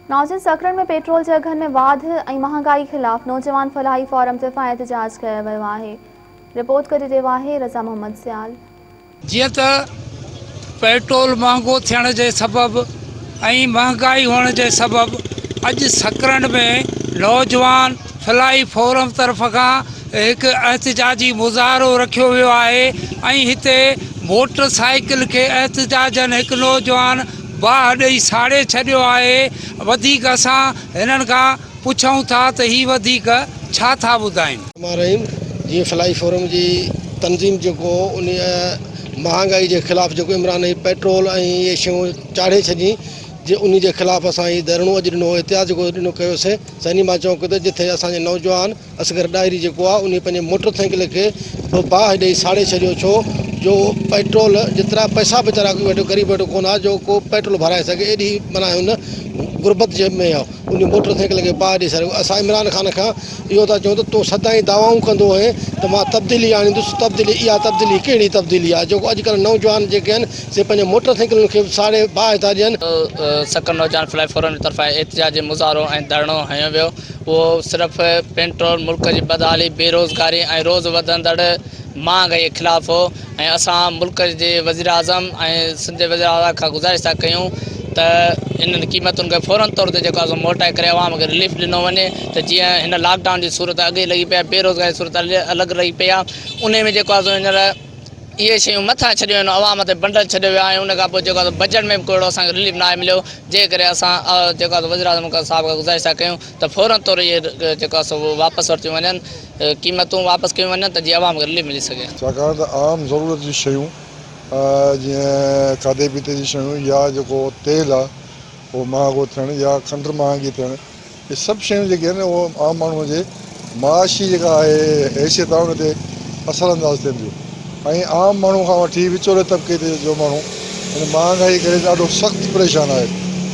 नाज़रीन, सकरन में पेट्रोल जे अघनि में वाधि ऐं महांगाई ख़िलाफ़ नौजवान फलाही फोरम दफ़ा एहतजाज कयो वियो आहे। रिपोर्ट करे रहियो आहे रज़ा मोहम्मद सियाल। जीअं त पेट्रोल महांगो थियण जे सबबि ऐं महांगाई हुअण जे सबबि अॼु सकरन में नौजवान फलाही फोरम तरफ़ खां हिकु एहतजाजी मुज़ाहिरो रखियो वियो आहे ऐं हिते मोटर साइकिल खे एहतजाजनि हिकु नौजवान बाहि ॾेई साड़े छॾियो आहे। वधीक असां हिननि खां पुछूं था त ही वधीक छा था ॿुधाइनि। जीअं फलाही फोरम जी तनज़ीम जेको उन महांगाई के खिलाफ़ जो इमरान ही पेट्रोल ये शयूं चाढ़े छॾी जे उन के खिलाफ़ असां ही धरणो अॼु ॾिनो एहतियात ॾिनो कयोसीं सैनिमा चौक ते, जिथे असांजे नौजवान असगर डायरी जेको आहे उन पंहिंजे मोटरसाइकिल खे बाहि ॾेई साड़े छॾियो। छो जो पेट्रोल जितना पैसा बेचारा वेठो गरीब वेठो कोन आहे जो को पेट्रोल भराए सके, एॾी माना हुन गुरबत जे में आहे उन मोटरसाइकिल के बाहि ॾेई छॾियो। असां इमरान खान खां इहो था चऊं त तूं सदाईं दावाऊं कंदो हुए त मां तब्दीली आणींदुसि, तब्दीली इहा तब्दीली कहिड़ी तब्दीली आहे जेको अॼुकल्ह नौजवान जेके आहिनि से पंहिंजे मोटरसाइकिलुनि खे साड़े बाहि था ॾियनि। सकरन नौजवान फलाही फोरम की तरफ़ा एहतजाजी मुज़ाहिरो ऐं धरणो हयो वियो। वो सिर्फ़ पेट्रोल मुल्क की बदहाली, बेरोज़गारी ऐं रोज़ वधंदड़ महांगाई के खिलाफ़ हो। ऐं असां मुल्क जे वज़ीर आज़म ऐं सिंध जे वज़ीर आला खां गुज़ारिश था कयूं त इन कीमतुनि खे फ़ौरन तौर ते जेको आहे मोटाए करे आवाम खे रिलीफ ॾिनो वञे। त जीअं हिन लॉकडाउन जी सूरत अॻे लॻी पई आहे, बेरोज़गारी सूरत अलॻि रही पई आहे, उन में जेको आहे हींअर इहे शयूं मथां छॾियूं आहिनि, आवाम ते बंडल छॾियो वियो आहे। उन खां पोइ जेको आहे बजट में बि कोई असांखे रिलीफ न आहे मिलियो, जे करे असां जेको आहे वज़ीर आज़म साहब खां गुज़ारिश था कयूं त फ़ौरन तौर इहे जेको आहे वो वापसि वरितियूं वञनि, क़ीमतूं वापसि कयूं वञनि त जीअं आवाम खे रिलीफ मिली सघे। छाकाणि त आम ज़रूरत जी शयूं जीअं खाधे पीते जी शयूं या जेको तेल आहे उहो महांगो थियणु या खंडु महांगी थियणु, इहे सभु शयूं जेके आहिनि उहो आम माण्हूअ जे माशी जेका आहे हैसियत आहे उन ते असरअंदाज़ थियनि थियूं। ऐं आम माण्हू खां वठी विचोले तबिके ते जो माण्हू हिन महांगाई करे ॾाढो सख़्तु परेशान आहे।